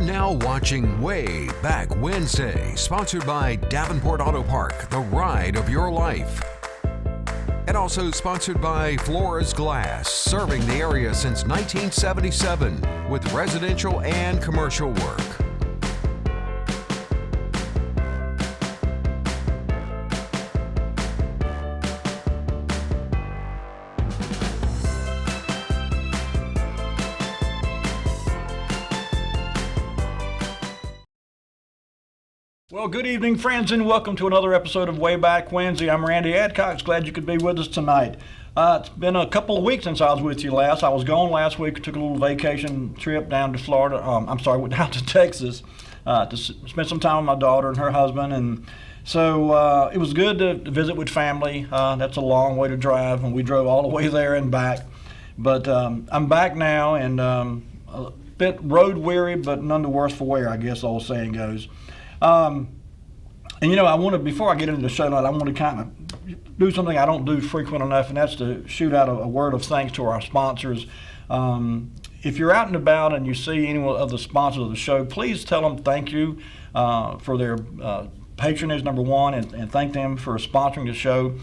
now watching Wayback Wednesday, sponsored by Davenport Auto Park, the ride of your life. And also sponsored by Flores Glass, serving the area since 1977 with residential and commercial work. Well, good evening, friends, and welcome to another episode of Wayback Wednesday. I'm Randy Adcox. Glad you could be with us tonight. It's been a couple of weeks since I was with you last. I was gone last week. Took a little vacation trip down to Florida. Went down to Texas to spend some time with my daughter and her husband. And so it was good to visit with family. That's a long way to drive, and we drove all the way there and back. But I'm back now and a bit road weary, but none the worse for wear, I guess the old saying goes. I want to, before I get into the show tonight, I want to kind of do something I don't do frequent enough, and that's to shoot out a word of thanks to our sponsors. If you're out and about and you see any of the sponsors of the show, please tell them thank you for their patronage, number one, and thank them for sponsoring the show.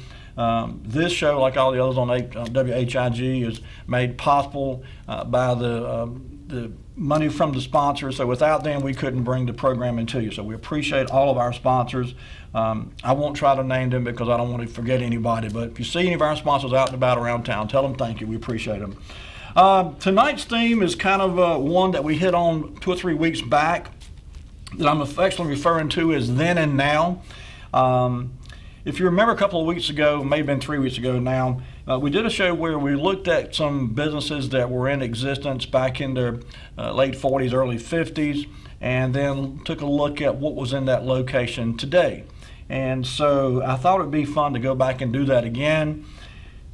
This show, like all the others on WHIG, is made possible by the money from the sponsors. So without them, we couldn't bring the programming to you. So we appreciate all of our sponsors. I won't try to name them because I don't want to forget anybody. But if you see any of our sponsors out and about around town, tell them thank you. We appreciate them. Tonight's theme is kind of one that we hit on 2 or 3 weeks back that I'm affectionately referring to as Then and Now. If you remember a couple of weeks ago, maybe been 3 weeks ago now, we did a show where we looked at some businesses that were in existence back in their late 40s, early 50s, and then took a look at what was in that location today. And so I thought it'd be fun to go back and do that again.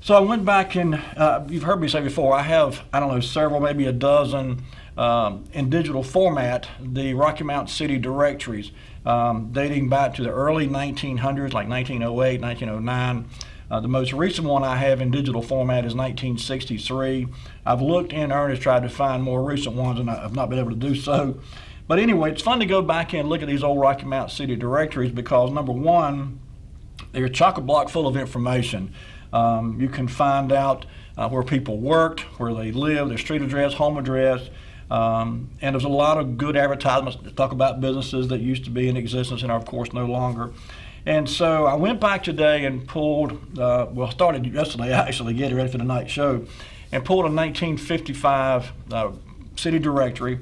So I went back and you've heard me say before, I have, several, maybe a dozen in digital format, the Rocky Mount City directories, dating back to the early 1900s, like 1908, 1909. The most recent one I have in digital format is 1963. I've looked in earnest, tried to find more recent ones, and I've not been able to do so. But anyway, it's fun to go back and look at these old Rocky Mount City directories because, number one, they're chock-a-block full of information. You can find out where people worked, where they lived, their street address, home address, and there's a lot of good advertisements that talk about businesses that used to be in existence and are, of course, no longer. And so I went back today and pulled, started yesterday actually, getting ready for tonight's show, and pulled a 1955 city directory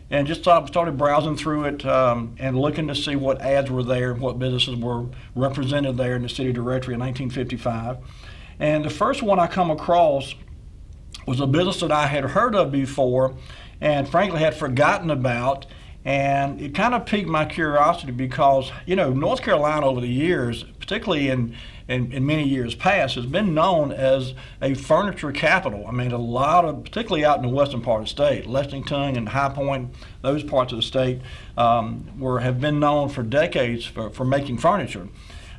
and just started browsing through it and looking to see what ads were there, what businesses were represented there in the city directory in 1955. And the first one I come across was a business that I had heard of before and frankly had forgotten about. And it kind of piqued my curiosity because, North Carolina over the years, particularly in many years past, has been known as a furniture capital. I mean, particularly out in the western part of the state, Lexington and High Point, those parts of the state have been known for decades for making furniture.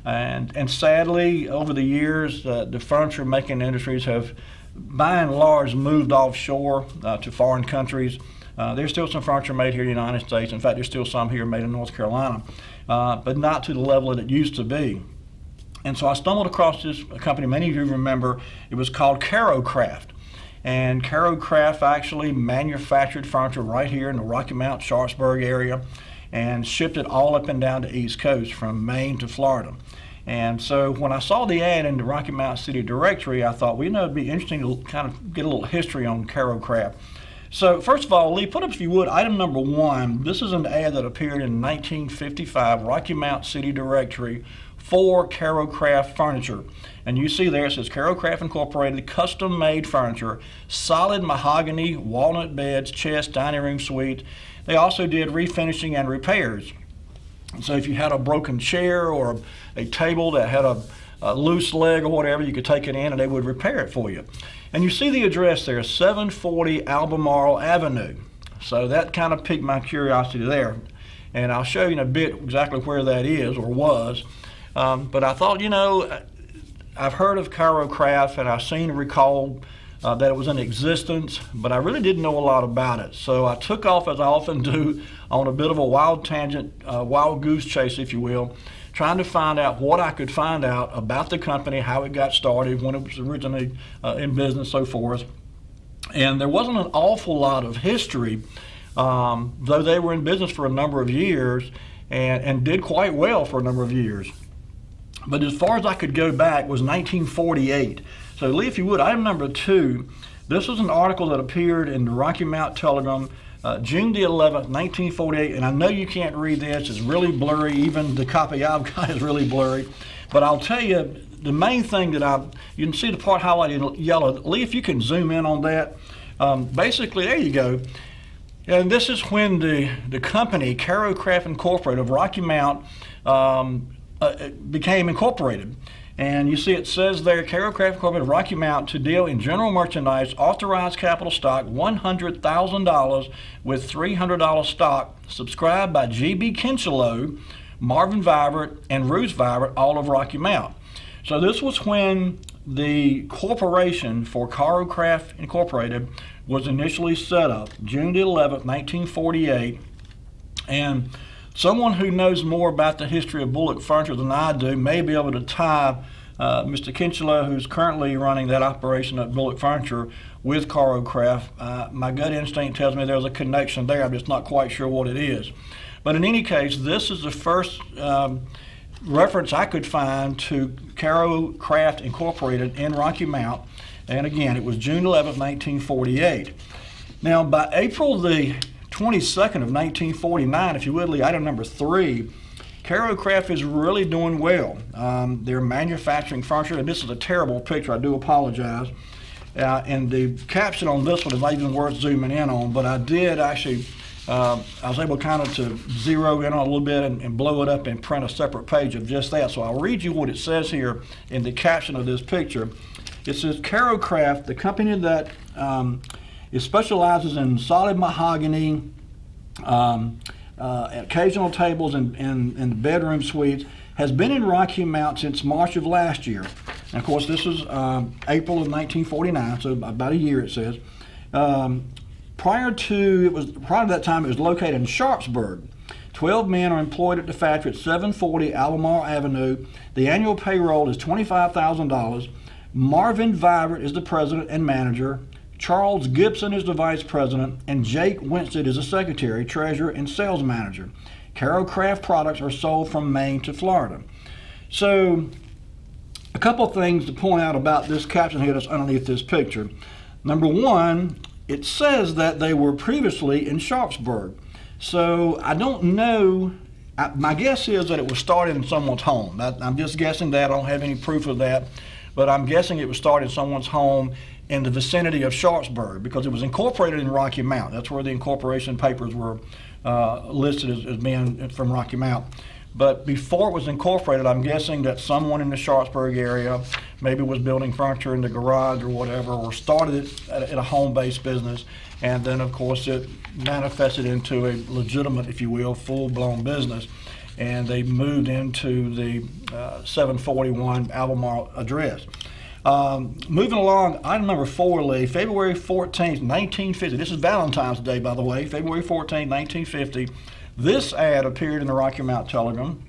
And sadly, over the years, the furniture making industries have, by and large, moved offshore to foreign countries. There's still some furniture made here in the United States. In fact, there's still some here made in North Carolina, but not to the level that it used to be. And so I stumbled across this company, many of you remember, it was called Caro Craft. And Caro Craft actually manufactured furniture right here in the Rocky Mount, Sharpsburg area and shipped it all up and down the East Coast from Maine to Florida. And so when I saw the ad in the Rocky Mount City directory, I thought, it'd be interesting to kind of get a little history on Caro Craft. So first of all, Lee, put up, if you would, item number one. This is an ad that appeared in 1955, Rocky Mount City Directory for Caro Craft Furniture. And you see there it says Caro Craft Incorporated, custom-made furniture, solid mahogany, walnut beds, chest, dining room suite. They also did refinishing and repairs. So if you had a broken chair or a table that had a loose leg or whatever, you could take it in and they would repair it for you. And you see the address there, 740 Albemarle Avenue. So that kind of piqued my curiosity there. And I'll show you in a bit exactly where that is or was. But I thought, I've heard of Caro Craft and I've recalled that it was in existence, but I really didn't know a lot about it. So I took off, as I often do, on a bit of a wild tangent, wild goose chase, if you will, trying to find out what I could find out about the company, how it got started, when it was originally in business, so forth. And there wasn't an awful lot of history, though they were in business for a number of years and did quite well for a number of years. But as far as I could go back was 1948. So Lee, if you would, item number 2, this was an article that appeared in the Rocky Mount Telegram, June the 11th, 1948. And I know you can't read this, it's really blurry. Even the copy I've got is really blurry. But I'll tell you, the main thing that you can see the part highlighted in yellow. Lee, if you can zoom in on that. Basically, there you go. And this is when the company, Caro Craft Incorporated of Rocky Mount, became incorporated. And you see it says there, Caro Craft Incorporated of Rocky Mount to deal in general merchandise, authorized capital stock, $100,000 with $300 stock, subscribed by G.B. Kincheloe, Marvin Vibert, and Ruth Vibert, all of Rocky Mount. So this was when the corporation for Caro Craft Incorporated was initially set up, June the 11th, 1948. And someone who knows more about the history of Bullock Furniture than I do may be able to tie Mr. Kincheloe, who's currently running that operation at Bullock Furniture, with Caro Craft. My gut instinct tells me there's a connection there. I'm just not quite sure what it is. But in any case, this is the first reference I could find to Caro Craft Incorporated in Rocky Mount. And again, it was June 11th, 1948. Now, by April the 22nd of 1949, if you would, Lee, item number 3, Caro Craft is really doing well. They're manufacturing furniture, and this is a terrible picture, I do apologize. And the caption on this one is not even worth zooming in on, but I did actually, I was able kind of to zero in on a little bit and blow it up and print a separate page of just that. So I'll read you what it says here in the caption of this picture. It says, Caro Craft, the company that it specializes in solid mahogany, occasional tables and bedroom suites, has been in Rocky Mount since March of last year. And of course, this is April of 1949, so about a year it says. Prior to that time, it was located in Sharpsburg. 12 men are employed at the factory at 740 Albemarle Avenue. The annual payroll is $25,000. Marvin Vibert is the president and manager. Charles Gibson is the vice president, and Jake Winstead is the secretary, treasurer, and sales manager. Caro Craft products are sold from Maine to Florida. So, a couple of things to point out about this caption here that's underneath this picture. Number one, it says that they were previously in Sharpsburg. So, I don't know. My guess is that it was started in someone's home. I'm just guessing that. I don't have any proof of that. But I'm guessing it was started in someone's home in the vicinity of Sharpsburg, because it was incorporated in Rocky Mount. That's where the incorporation papers were listed as being from Rocky Mount. But before it was incorporated, I'm guessing that someone in the Sharpsburg area maybe was building furniture in the garage or whatever, or started it at a home-based business, and then of course it manifested into a legitimate, if you will, full-blown business. And they moved into the 741 Albemarle address. Moving along, item number 4, Lee, February 14th, 1950. This is Valentine's Day, by the way, February 14th, 1950. This ad appeared in the Rocky Mount Telegram.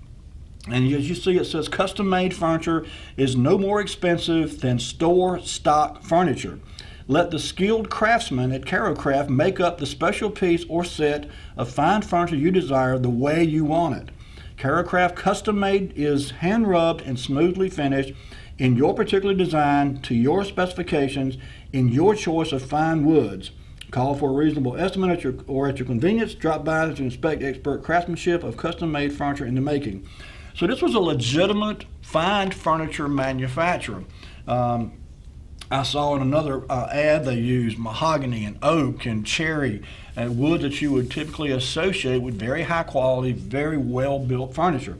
And as you see, it says, custom-made furniture is no more expensive than store-stock furniture. Let the skilled craftsman at Caro Craft make up the special piece or set of fine furniture you desire the way you want it. Caro Craft Custom Made is hand-rubbed and smoothly finished in your particular design to your specifications in your choice of fine woods. Call for a reasonable estimate at your convenience. Drop by to inspect expert craftsmanship of custom-made furniture in the making. So this was a legitimate fine furniture manufacturer. I saw in another ad they used mahogany and oak and cherry and wood that you would typically associate with very high quality, very well built furniture.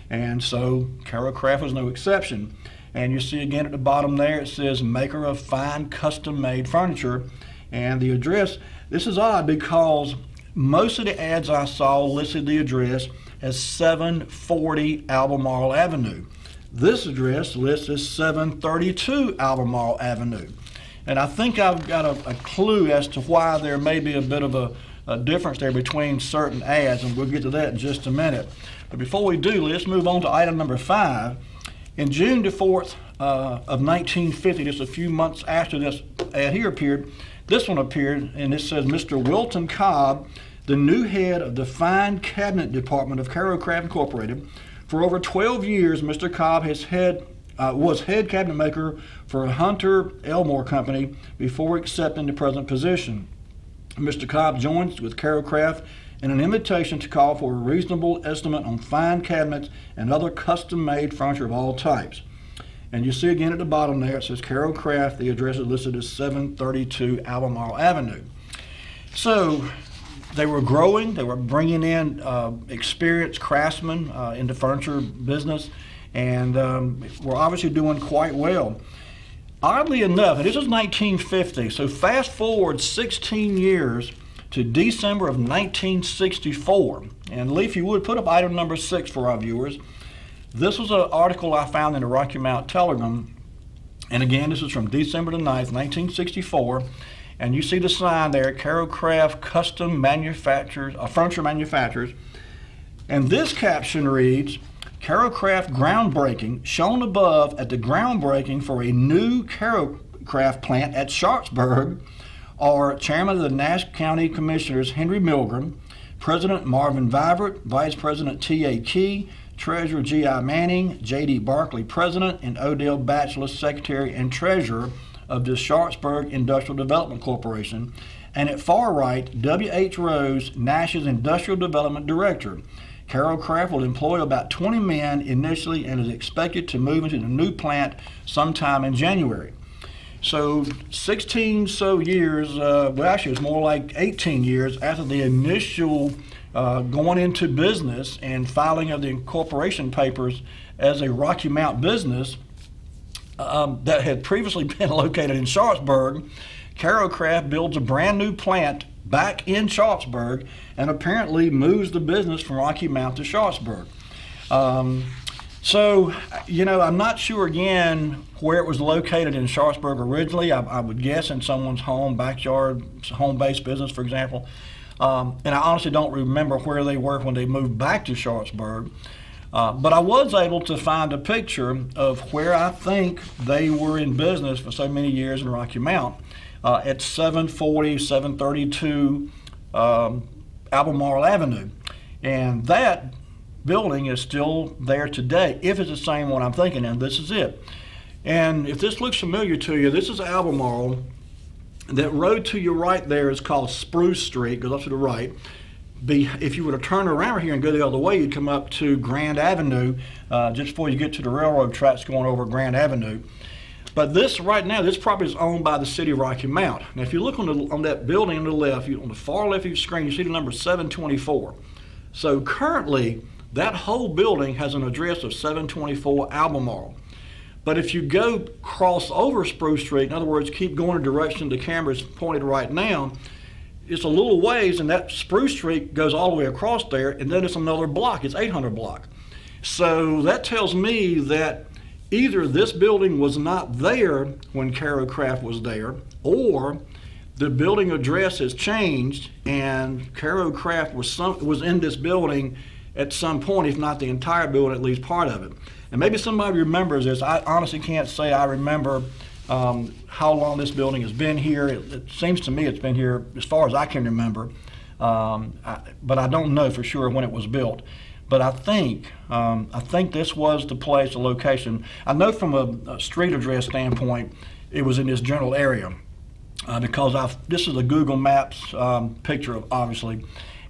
And so Caro Craft was no exception. And you see again at the bottom there, it says maker of fine custom made furniture. And the address, this is odd because most of the ads I saw listed the address as 740 Albemarle Avenue. This address lists as 732 Albemarle Avenue. And I think I've got a clue as to why there may be a bit of a difference there between certain ads, and we'll get to that in just a minute. But before we do, let's move on to item number 5. In June the 4th of 1950, just a few months after this ad here appeared, this one appeared, and it says, Mr. Wilton Cobb, the new head of the Fine Cabinet Department of Carocraft Incorporated. For over 12 years, Mr. Cobb was head cabinet maker for Hunter Elmore Company before accepting the present position. Mr. Cobb joins with Carocraft in an invitation to call for a reasonable estimate on fine cabinets and other custom-made furniture of all types. And you see again at the bottom there, it says Carocraft. The address is listed as 732 Albemarle Avenue. So they were growing. They were bringing in experienced craftsmen into furniture business, and were obviously doing quite well. Oddly enough, and this is 1950, so fast forward 16 years to December of 1964. And Lee, if you would, put up item number 6 for our viewers. This was an article I found in the Rocky Mount Telegram, and again, this is from December the 9th, 1964. And you see the sign there, Carocraft Custom Manufacturers, Furniture Manufacturers. And this caption reads, Carocraft groundbreaking, shown above at the groundbreaking for a new Carocraft plant at Sharpsburg, are Chairman of the Nash County Commissioners Henry Milgram, President Marvin Vibert, Vice President T.A. Key, Treasurer G.I. Manning, J.D. Barkley, President, and Odell Batchelor, Secretary and Treasurer of the Sharpsburg Industrial Development Corporation, and at far right, W.H. Rose, Nash's Industrial Development Director. Carocraft will employ about 20 men initially and is expected to move into the new plant sometime in January. So 16 so years, well actually it's more like 18 years after the initial going into business and filing of the incorporation papers as a Rocky Mount business that had previously been located in Sharpsburg, Carocraft builds a brand new plant back in Sharpsburg and apparently moves the business from Rocky Mount to Sharpsburg. So, you know, I'm not sure again where it was located in Sharpsburg originally. I would guess in someone's home, backyard, home-based business, for example. And I honestly don't remember where they were when they moved back to Sharpsburg. But I was able to find a picture of where I think they were in business for so many years in Rocky Mount at 732 Albemarle Avenue. And that building is still there today, if it's the same one I'm thinking, and this is it. And if this looks familiar to you, this is Albemarle. That road to your right there is called Spruce Street, goes up to the right. If you were to turn around here and go the other way, you'd come up to Grand Avenue, just before you get to the railroad tracks going over Grand Avenue. But this right now, this property is owned by the city of Rocky Mount. Now, if you look on that building on the left, on the far left of your screen, you see the number 724. So currently, that whole building has an address of 724 Albemarle. But if you go cross over Spruce Street, in other words, keep going in the direction the camera is pointed right now, it's a little ways, and that Spruce Street goes all the way across there, and then it's another block. It's 800 block. So that tells me that either this building was not there when Carocraft was there, or the building address has changed, and Carocraft was in this building at some point, if not the entire building, at least part of it. And maybe somebody remembers this. I honestly can't say I remember how long this building has been here. It seems to me it's been here as far as I can remember, but I don't know for sure when it was built. But I think this was the place, the location. I know from a street address standpoint, it was in this general area because this is a Google Maps picture, obviously.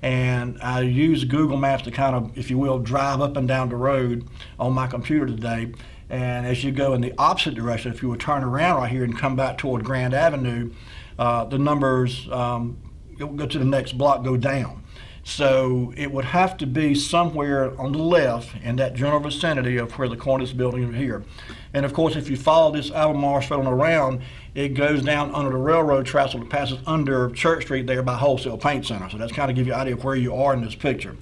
And I use Google Maps to kind of, if you will, drive up and down the road on my computer today. And as you go in the opposite direction, if you would turn around right here and come back toward Grand Avenue, the numbers go to the next block, go down. So it would have to be somewhere on the left in that general vicinity of where the Cornice building is here. And of course, if you follow this Albemarle Street on around, it goes down under the railroad tracks, so it passes under Church Street there by Wholesale Paint Center. So that's kind of give you an idea of where you are in this picture.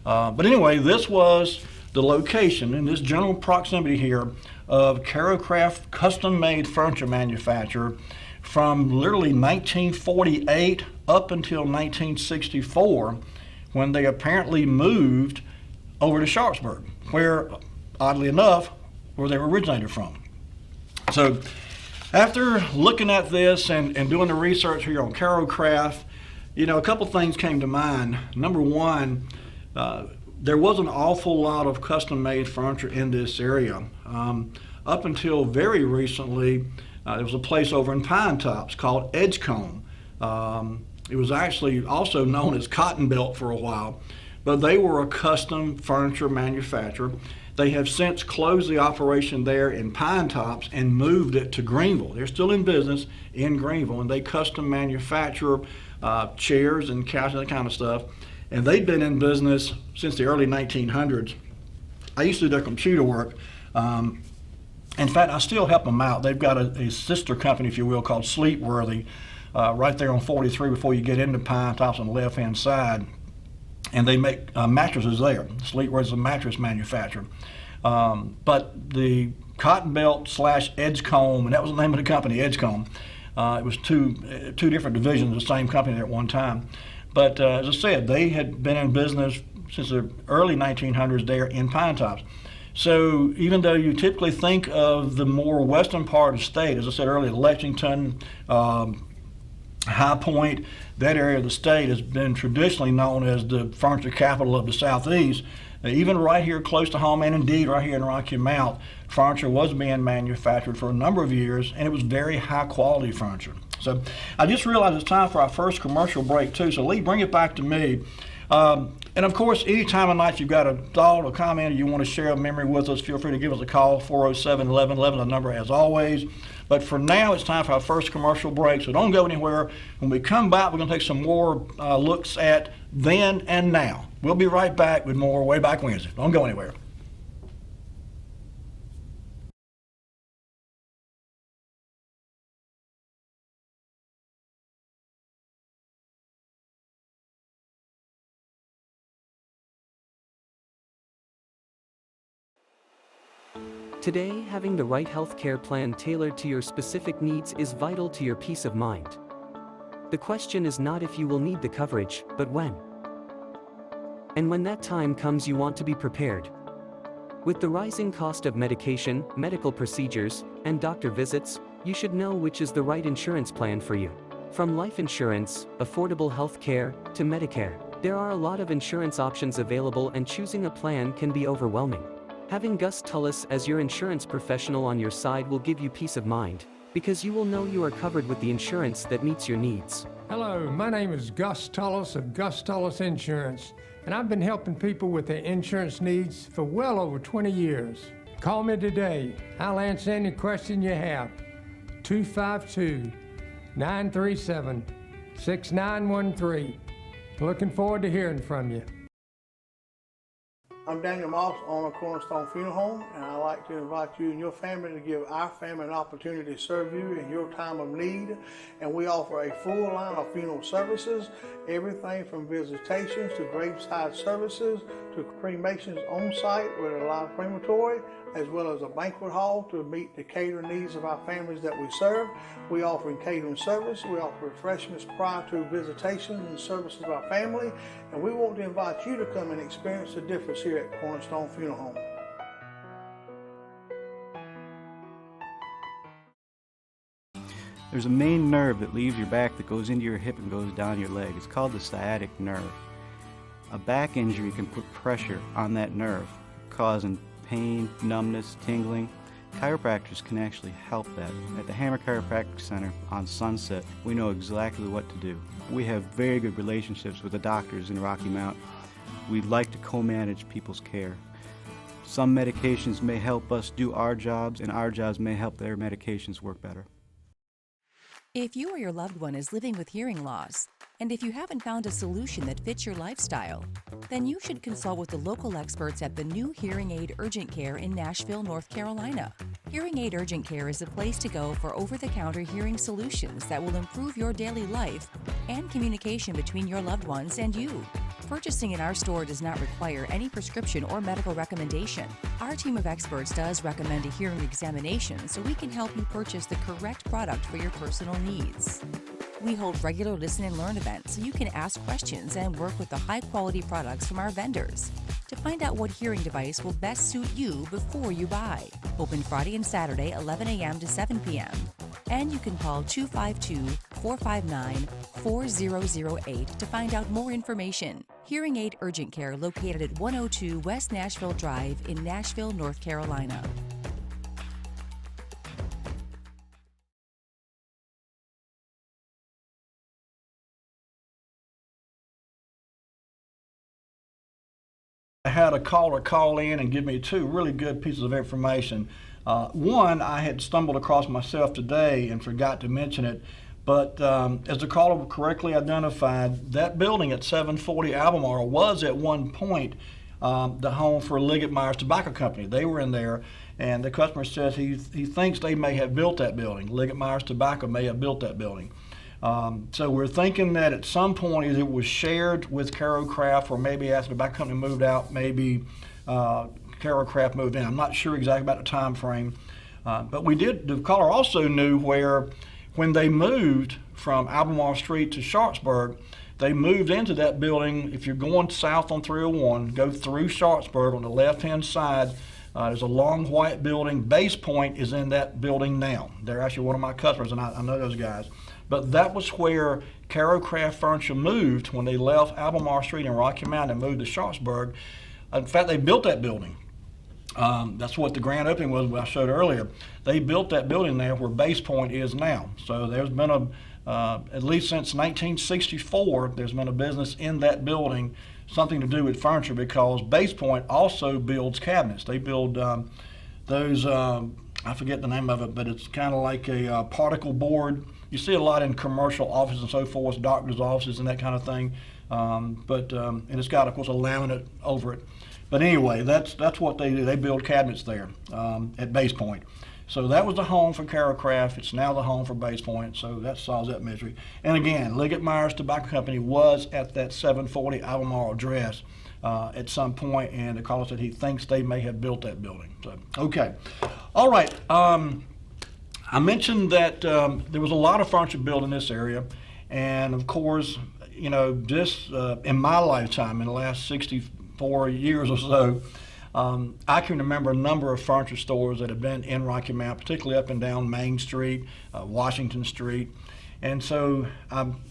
But anyway, this was the location in this general proximity here of Carocraft custom-made furniture manufacturer, from literally 1948 up until 1964, when they apparently moved over to Sharpsburg, where, oddly enough, where they originated from. So after looking at this and doing the research here on Carocraft, a couple things came to mind. Number one, there was an awful lot of custom-made furniture in this area. Up until very recently, there was a place over in Pine Tops called Edgecombe. It was actually also known as Cotton Belt for a while, but they were a custom furniture manufacturer. They have since closed the operation there in Pine Tops and moved it to Greenville. They're still in business in Greenville, and they custom manufacture chairs and couches, that kind of stuff. And they've been in business since the early 1900s. I used to do their computer work. In fact, I still help them out. They've got a sister company, if you will, called Sleepworthy, right there on 43 before you get into Pine Tops on the left-hand side. And they make mattresses there. Sleepworthy is a mattress manufacturer. But the Cotton Belt / Edgecombe, and that was the name of the company, Edgecombe. It was two different divisions of the same company there at one time. But as I said, they had been in business since the early 1900s there in Pine Tops. So even though you typically think of the more western part of the state, as I said earlier, Lexington, High Point, that area of the state has been traditionally known as the furniture capital of the Southeast. Even right here close to home, and indeed right here in Rocky Mount, furniture was being manufactured for a number of years, and it was very high quality furniture. So I just realized it's time for our first commercial break too. So Lee, bring it back to me. And of course, any time of night you've got a thought or comment or you want to share a memory with us, feel free to give us a call, 407-1111, the number as always. But for now, it's time for our first commercial break, so don't go anywhere. When we come back, we're going to take some more looks at then and now. We'll be right back with more Wayback Wednesday. Don't go anywhere. Today, having the right healthcare plan tailored to your specific needs is vital to your peace of mind. The question is not if you will need the coverage, but when. And when that time comes, you want to be prepared. With the rising cost of medication, medical procedures, and doctor visits, you should know which is the right insurance plan for you. From life insurance, affordable health care, to Medicare, there are a lot of insurance options available, and choosing a plan can be overwhelming. Having Gus Tullis as your insurance professional on your side will give you peace of mind, because you will know you are covered with the insurance that meets your needs. Hello, my name is Gus Tullis of Gus Tullis Insurance, and I've been helping people with their insurance needs for well over 20 years. Call me today. I'll answer any question you have. 252-937-6913. Looking forward to hearing from you. I'm Daniel Moss, owner of Cornerstone Funeral Home, and I'd like to invite you and your family to give our family an opportunity to serve you in your time of need. And we offer a full line of funeral services, everything from visitations to graveside services to cremations on site with a live crematory, as well as a banquet hall to meet the catering needs of our families that we serve. We offer catering service, we offer refreshments prior to visitations and services of our family, and we want to invite you to come and experience the difference here at Cornerstone Funeral Home. There's a main nerve that leaves your back that goes into your hip and goes down your leg. It's called the sciatic nerve. A back injury can put pressure on that nerve, causing pain, numbness, tingling. Chiropractors can actually help that. At the Hammer Chiropractic Center on Sunset, we know exactly what to do. We have very good relationships with the doctors in Rocky Mount. We like to co-manage people's care. Some medications may help us do our jobs, and our jobs may help their medications work better. If you or your loved one is living with hearing loss, and if you haven't found a solution that fits your lifestyle, then you should consult with the local experts at the new Hearing Aid Urgent Care in Nashville, North Carolina. Hearing Aid Urgent Care is a place to go for over-the-counter hearing solutions that will improve your daily life and communication between your loved ones and you. Purchasing in our store does not require any prescription or medical recommendation. Our team of experts does recommend a hearing examination so we can help you purchase the correct product for your personal needs. We hold regular listen and learn events so you can ask questions and work with the high-quality products from our vendors to find out what hearing device will best suit you before you buy. Open Friday and Saturday, 11 a.m. to 7 p.m. And you can call 252-459-4008 to find out more information. Hearing Aid Urgent Care located at 102 West Nashville Drive in Nashville, North Carolina. I had a caller call in and give me two really good pieces of information. One, I had stumbled across myself today and forgot to mention it, but as the caller correctly identified, that building at 740 Albemarle was at one point the home for Liggett Myers Tobacco Company. They were in there, and the customer says he thinks they may have built that building. Liggett Myers Tobacco may have built that building. So we're thinking that at some point it was shared with Caro Craft, or maybe after the tobacco company moved out, maybe Caro Craft moved in. I'm not sure exactly about the time frame, but the caller also knew when they moved from Albemarle Street to Sharpsburg, they moved into that building. If you're going south on 301, go through Sharpsburg on the left-hand side. There's a long white building. Base Point is in that building now. They're actually one of my customers, and I know those guys. But that was where Caro Craft Furniture moved when they left Albemarle Street in Rocky Mount and moved to Sharpsburg. In fact, they built that building. That's what the grand opening was, what I showed earlier. They built that building there where Base Point is now. So there's been at least since 1964, there's been a business in that building, something to do with furniture, because Base Point also builds cabinets. They build those, I forget the name of it, but it's kind of like a particle board. You see a lot in commercial offices and so forth, doctors' offices and that kind of thing. And it's got, of course, a laminate over it. But anyway, that's what they do. They build cabinets there at Base Point. So that was the home for Caro Craft. It's now the home for Base Point. So that solves that mystery. And again, Liggett Myers Tobacco Company was at that 740 Albemarle address at some point, and the caller said he thinks they may have built that building. So, okay. All right. I mentioned that there was a lot of furniture built in this area, and of course, just in my lifetime, in the last 64 years or so, I can remember a number of furniture stores that have been in Rocky Mount, particularly up and down Main Street, Washington Street. And so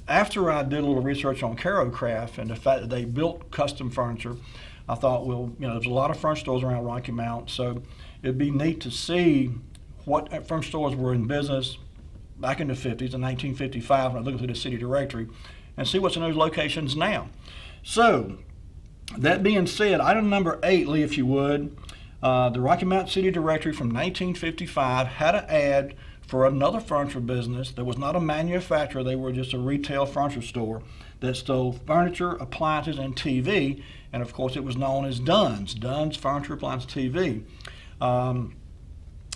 after I did a little research on Caro Craft and the fact that they built custom furniture, I thought, well, there's a lot of furniture stores around Rocky Mount, so it'd be neat to see what furniture stores were in business back in the 50s, in 1955, when I looked through the city directory, and see what's in those locations now. So, that being said, item number 8, Lee, if you would, the Rocky Mount City Directory from 1955 had an ad for another furniture business that was not a manufacturer. They were just a retail furniture store that sold furniture, appliances, and TV. And of course, it was known as Dunn's Furniture, Appliance, TV.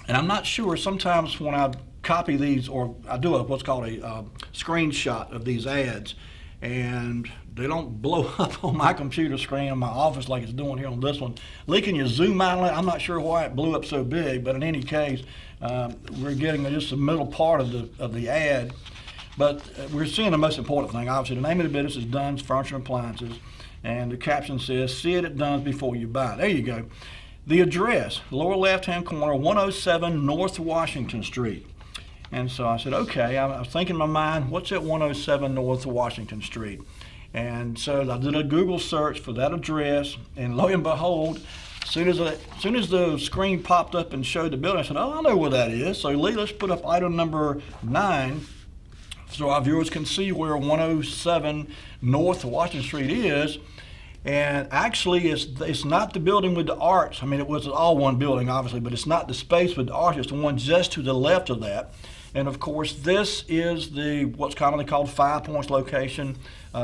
And I'm not sure, sometimes when I copy these, or I do what's called a screenshot of these ads, and they don't blow up on my computer screen in my office like it's doing here on this one. Lee, can you zoom out on it? I'm not sure why it blew up so big, but in any case, we're getting just the middle part of the ad. But we're seeing the most important thing. Obviously, the name of the business is Dunn's Furniture and Appliances, and the caption says, "See it at Dunn's before you buy." There you go. The address, lower left-hand corner, 107 North Washington Street. And so I said, okay, I was thinking in my mind, what's at 107 North Washington Street? And so I did a Google search for that address, and lo and behold, as soon as the screen popped up and showed the building, I said, oh, I know where that is. So Lee, let's put up item number 9 so our viewers can see where 107 North Washington Street is. And actually, it's not the building with the arch. I mean, it was all one building, obviously, but it's not the space with the arch. It's the one just to the left of that. And of course, this is what's commonly called 5 Points location.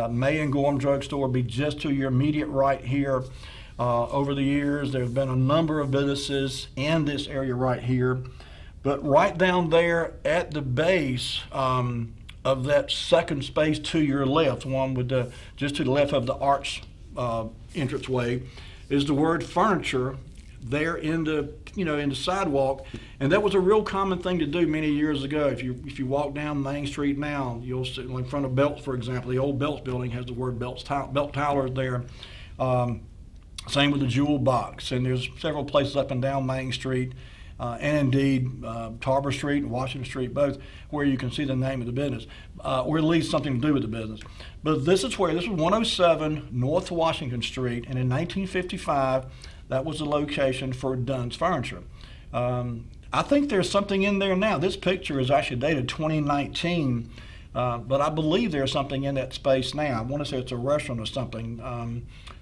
May and Gorham Drugstore be just to your immediate right here. Over the years, there's been a number of businesses in this area right here. But right down there at the base of that second space to your left, one with just to the left of the arch entranceway is the word furniture there in the in the sidewalk, and that was a real common thing to do many years ago. If you walk down Main Street now, you'll see in front of Belts, for example, the old Belts building has the word Belt Towers there. Same with the Jewel Box, and there's several places up and down Main Street, and indeed Tarver Street and Washington Street, both where you can see the name of the business, or at least something to do with the business. But this was 107 North Washington Street, and in 1955, that was the location for Dunn's Furniture. I think there's something in there now. This picture is actually dated 2019, but I believe there's something in that space now. I want to say it's a restaurant or something.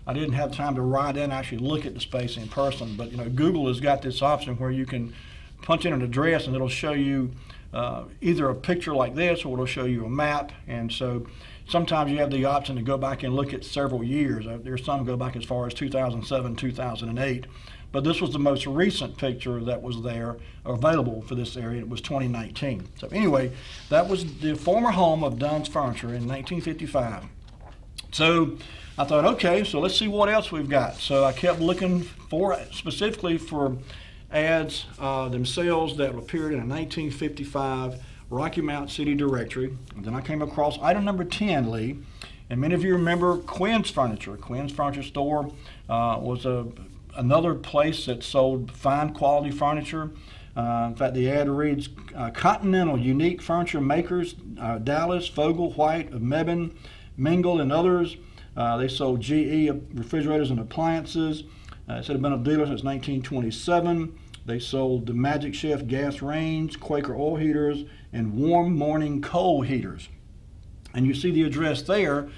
I didn't have time to ride in and actually look at the space in person, but Google has got this option where you can punch in an address and it'll show you either a picture like this or it'll show you a map. And so sometimes you have the option to go back and look at several years. There's some go back as far as 2007, 2008. But this was the most recent picture that was there available for this area. It was 2019. So anyway, that was the former home of Dunn's Furniture in 1955. So I thought, okay, so let's see what else we've got. So I kept looking specifically for ads themselves that appeared in a 1955 Rocky Mount City Directory. And then I came across item number 10, Lee. And many of you remember Quinn's Furniture. Quinn's Furniture Store was another place that sold fine quality furniture. In fact, the ad reads, Continental Unique Furniture Makers, Dallas, Vogel, White, of Mebane, Mingle, and others. They sold GE refrigerators and appliances. It said had been a dealer since 1927. They sold the Magic Chef gas range, Quaker oil heaters, and warm morning coal heaters. And you see the address there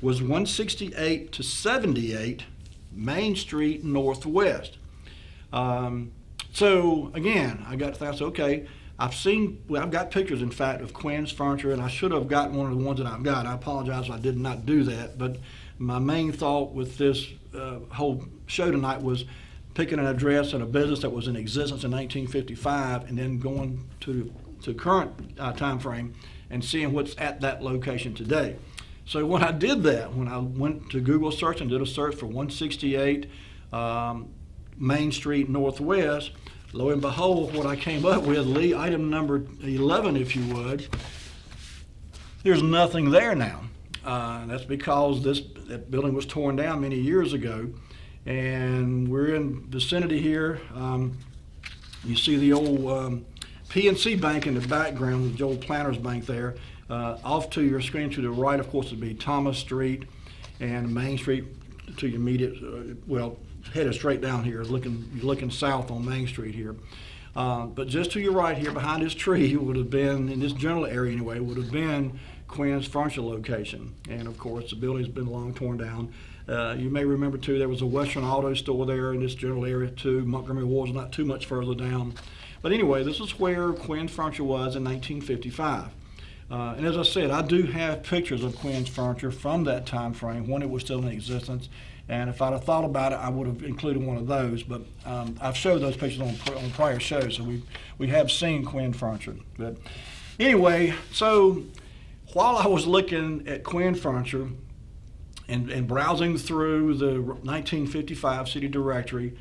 was 168 to 78 Main Street Northwest. So again, I got to think, okay, I've got pictures, in fact, of Quinn's Furniture, and I should have gotten one of the ones that I've got. I apologize, I did not do that. But my main thought with this whole show tonight was picking an address and a business that was in existence in 1955 and then going to current time frame and seeing what's at that location today. So when I did that, when I went to Google search and did a search for 168 Main Street Northwest, lo and behold, what I came up with, Lee, item number 11, if you would, there's nothing there now. That's because that building was torn down many years ago, and we're in vicinity here. You see the old PNC Bank in the background, the old Planters Bank there. Off to your screen to the right, of course, would be Thomas Street and Main Street to your immediate, headed straight down here, looking south on Main Street here. But just to your right here, behind this tree, would have been, in this general area anyway, would have been Quinn's Furniture location. And of course, the building's been long torn down. You may remember too, there was a Western Auto store there in this general area too. Montgomery Ward's not too much further down. But anyway, this is where Quinn's Furniture was in 1955. And as I said, I do have pictures of Quinn's Furniture from that time frame when it was still in existence. And if I'd have thought about it, I would have included one of those. But I've showed those pictures on prior shows, so we have seen Quinn Furniture. But anyway, so while I was looking at Quinn Furniture and browsing through the 1955 City Directory,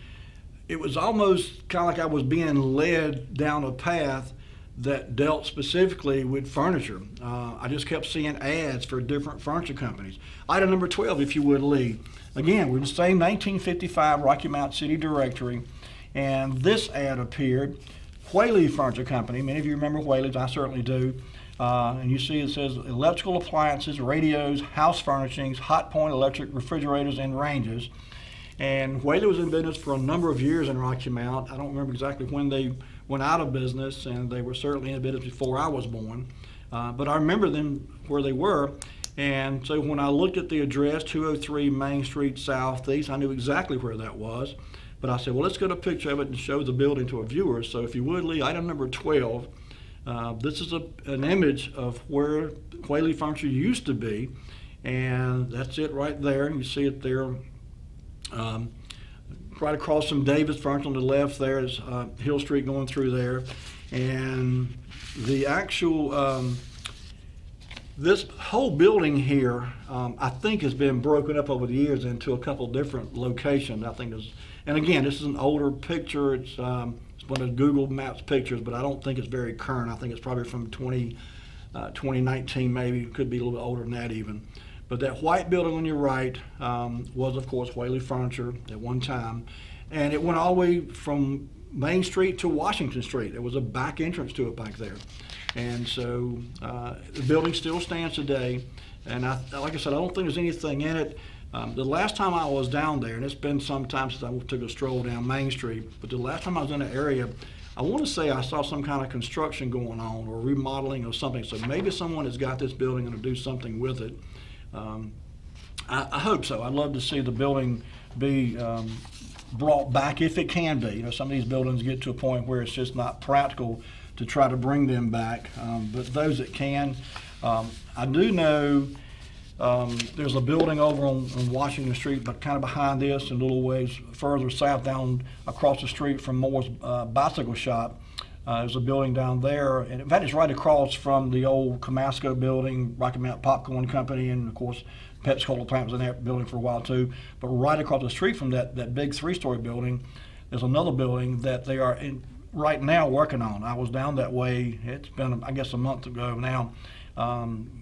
it was almost kind of like I was being led down a path that dealt specifically with furniture. I just kept seeing ads for different furniture companies. Item number 12, if you would, Lee. Again, we're in the same 1955 Rocky Mount City Directory, and this ad appeared. Whaley Furniture Company, many of you remember Whaley's, I certainly do. And you see it says electrical appliances, radios, house furnishings, hot point electric refrigerators, and ranges. And Whaley was in business for a number of years in Rocky Mount. I don't remember exactly when they went out of business, and they were certainly in business before I was born. But I remember them where they were. And so when I looked at the address, 203 Main Street Southeast, I knew exactly where that was. But I said, well, let's get a picture of it and show the building to our viewers. So if you would, Lee, item number 12. This is an image of where Whaley Furniture used to be. And that's it right there. You see it there. Right across from Davis Furniture on the left there is Hill Street going through there. And the actual This whole building here, I think, has been broken up over the years into a couple different locations. I think there's, and again, this is an older picture. It's one of the Google Maps pictures, but I don't think it's very current. I think it's probably from 2019, maybe. It could be a little bit older than that even. But that white building on your right was, of course, Whaley Furniture at one time. And it went all the way from Main Street to Washington Street. There was a back entrance to it back there. And so the building still stands today. And like I said, I don't think there's anything in it. The last time I was down there, and it's been some time since I took a stroll down Main Street, but the last time I was in the area, I want to say I saw some kind of construction going on or remodeling or something. So maybe someone has got this building and to do something with it. I hope so. I'd love to see the building be brought back if it can be. You know, some of these buildings get to a point where it's just not practical to try to bring them back. But those that can, I do know there's a building over on Washington Street, but kind of behind this and a little ways further south down across the street from Moore's bicycle shop. There's a building down there, and in fact, it's right across from the old Camasco building, Rocky Mountain Popcorn Company, and of course, Pepsi Cola plant was in that building for a while too. But right across the street from that big 3-story building, there's another building that they are right now working on. I was down that way. It's been, I guess, a month ago now,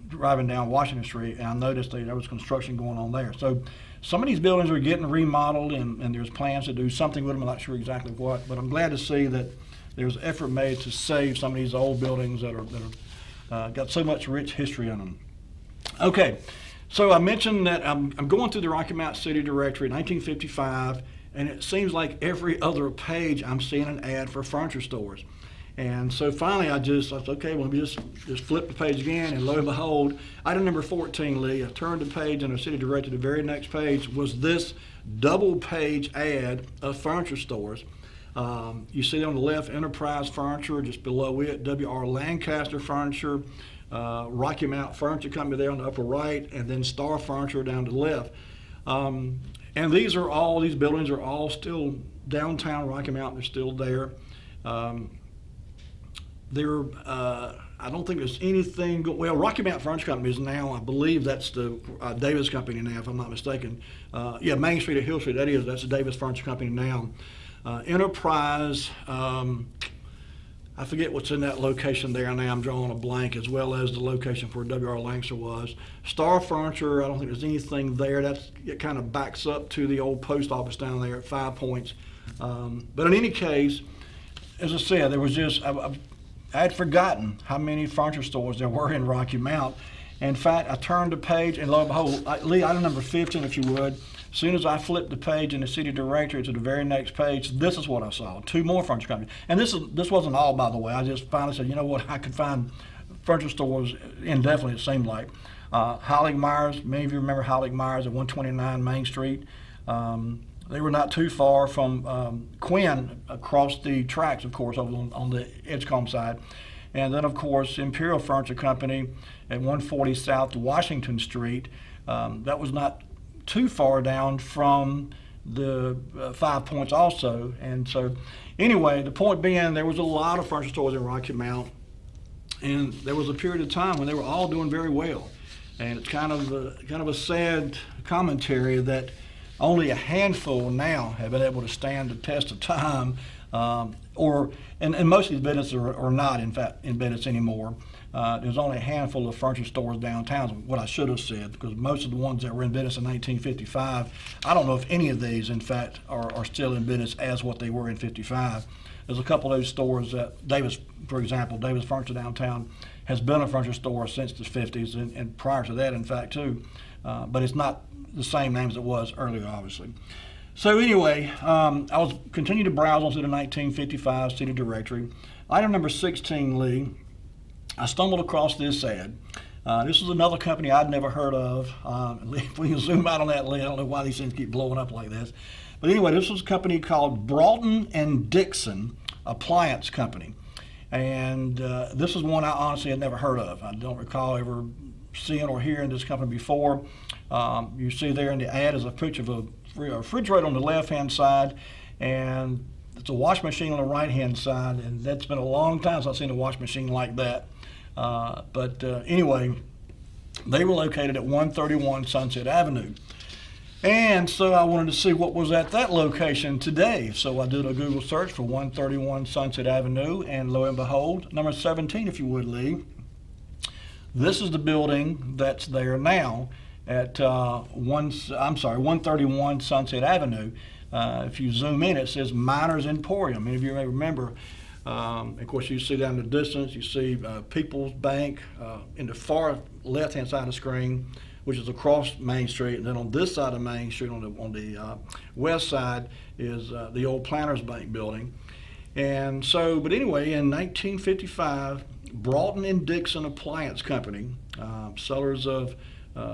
driving down Washington Street, and I noticed there was construction going on there. So some of these buildings are getting remodeled, and there's plans to do something with them. I'm not sure exactly what, but I'm glad to see that there's effort made to save some of these old buildings that are got so much rich history in them. Okay, so I mentioned that I'm going through the Rocky Mountain City Directory, 1955, and it seems like every other page I'm seeing an ad for furniture stores. And so finally I thought, okay, well, let me just flip the page again, and lo and behold, item number 14, Lee, I turned the page in the City Directory, the very next page was this double-page ad of furniture stores. You see on the left, Enterprise Furniture, just below it, W.R. Lancaster Furniture, Rocky Mountain Furniture Company there on the upper right, and then Star Furniture down to the left. And these buildings are all still downtown Rocky Mountain. They're still there. I don't think there's anything, Rocky Mountain Furniture Company is now, I believe that's the Davis Company now, if I'm not mistaken. Main Street at Hill Street, that's the Davis Furniture Company now. Enterprise, I forget what's in that location there now, I'm drawing a blank, as well as the location where W.R. Lancaster was. Star Furniture, I don't think there's anything there. It kind of backs up to the old post office down there at 5 Points. But in any case, as I said, there was just, I had forgotten how many furniture stores there were in Rocky Mount. In fact, I turned the page, and lo and behold, Lee, item number 15, if you would. As soon as I flipped the page in the City Directory to the very next page, this is what I saw: 2 more furniture companies. And this wasn't all, by the way. I just finally said, you know what, I could find furniture stores indefinitely, it seemed like. Hollig Myers, many of you remember Hollig Myers at 129 Main Street. They were not too far from Quinn across the tracks, of course, over on the Edgecombe side. And then, of course, Imperial Furniture Company at 140 South Washington Street. That was not too far down from the 5 Points also. And so anyway, the point being, there was a lot of furniture stores in Rocky Mount, and there was a period of time when they were all doing very well. And it's kind of a sad commentary that only a handful now have been able to stand the test of time, and most of these businesses are not, in fact, in business anymore. There's only a handful of furniture stores downtown, what I should have said, because most of the ones that were in business in 1955, I don't know if any of these, in fact, are still in business as what they were in 55. There's a couple of those stores, Davis, for example, Davis Furniture downtown has been a furniture store since the 50s, and prior to that, in fact, too. But it's not the same name as it was earlier, obviously. So anyway, I was continuing to browse onto the 1955 City Directory. Item number 16, Lee, I stumbled across this ad. This is another company I'd never heard of. If we can zoom out on that, Lee, I don't know why these things keep blowing up like this. But anyway, this was a company called Broughton and Dixon Appliance Company. And this is one I honestly had never heard of. I don't recall ever seeing or hearing this company before. You see there in the ad is a picture of a refrigerator on the left-hand side, and it's a wash machine on the right-hand side, and that's been a long time since I've seen a wash machine like that. But anyway, They were located at 131 Sunset Avenue. And so I wanted to see what was at that location today. So I did a Google search for 131 Sunset Avenue, and lo and behold, number 17, if you would, Lee. This is the building that's there now at 131 Sunset Avenue. If you zoom in, it says Miners Emporium. Many of you may remember. Of course, you see down in the distance, you see People's Bank in the far left-hand side of the screen, which is across Main Street, and then on this side of Main Street, on the west side, is the old Planters Bank building. And so, but anyway, in 1955, Broughton and Dixon Appliance Company, sellers of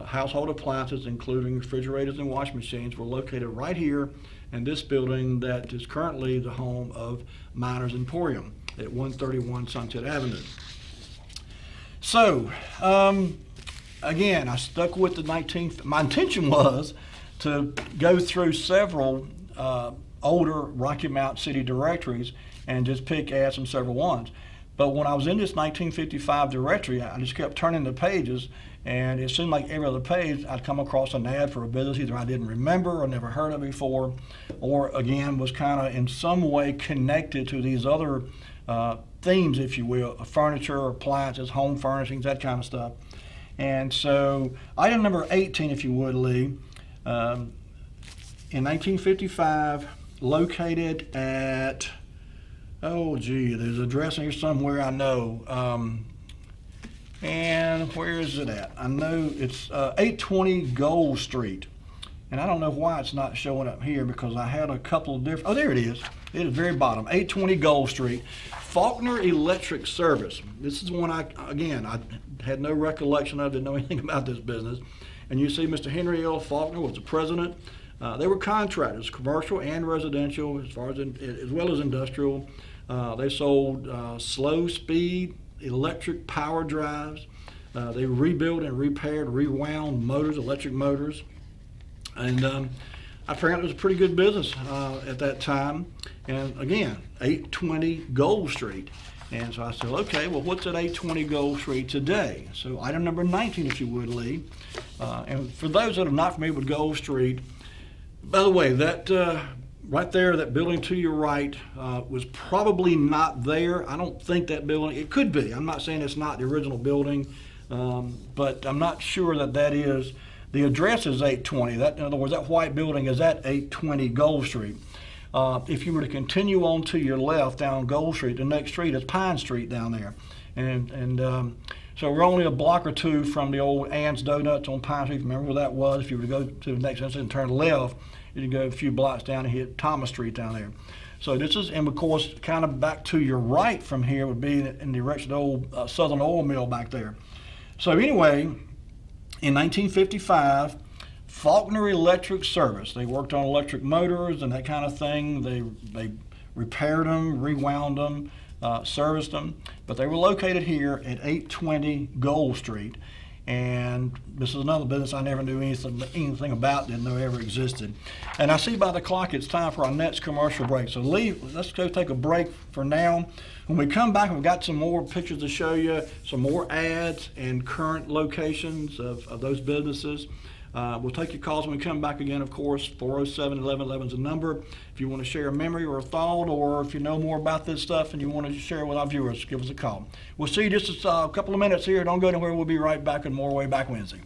household appliances, including refrigerators and washing machines, were located right here in this building that is currently the home of Miners Emporium at 131 Sunset Avenue. So, again, I stuck with the my intention was to go through several older Rocky Mount City directories and just add some several ones. But when I was in this 1955 directory, I just kept turning the pages, and it seemed like every other page I'd come across an ad for a business either I didn't remember or never heard of before, or again was kind of in some way connected to these other themes, if you will, furniture, appliances, home furnishings, that kind of stuff. And so item number 18, if you would, Lee, in 1955, located at, oh gee, there's an address here somewhere I know. And where is it at? I know it's 820 Gold Street. And I don't know why it's not showing up here, because I had a couple of different, oh, there it is. It is very bottom, 820 Gold Street. Faulkner Electric Service. This is one I had no recollection of, didn't know anything about this business. And you see Mr. Henry L. Faulkner was the president. They were contractors, commercial and residential, as well as industrial. They sold slow speed electric power drives. They rebuilt and repaired, rewound motors, electric motors. And apparently it was a pretty good business at that time. And again, 820 Gold Street. And so I said, okay, well, what's at 820 Gold Street today? So item number 19, if you would, Lee. And for those that are not familiar with Gold Street, by the way, that right there, that building to your right was probably not there. I don't think that building, it could be. I'm not saying it's not the original building, but I'm not sure that is. The address is 820. That, in other words, that white building is at 820 Gold Street. If you were to continue on to your left down Gold Street, the next street is Pine Street down there. And so we're only a block or two from the old Ann's Donuts on Pine Street. Remember where that was? If you were to go to the next instance and turn left, you can go a few blocks down and hit Thomas Street down there. So this is, and of course, kind of back to your right from here would be in the direction of the old Southern Oil Mill back there. So anyway, in 1955, Faulkner Electric Service. They worked on electric motors and that kind of thing. They repaired them, rewound them, serviced them. But they were located here at 820 Gold Street. And this is another business I never knew anything about, didn't know ever existed. And I see by the clock it's time for our next commercial break. So Lee, let's go take a break for now. When we come back, we've got some more pictures to show you, some more ads and current locations of those businesses. We'll take your calls when we come back again, of course. 407-1111 is the number. If you want to share a memory or a thought, or if you know more about this stuff and you want to share it with our viewers, give us a call. We'll see you just a couple of minutes here. Don't go anywhere. We'll be right back with more Wayback Wednesday.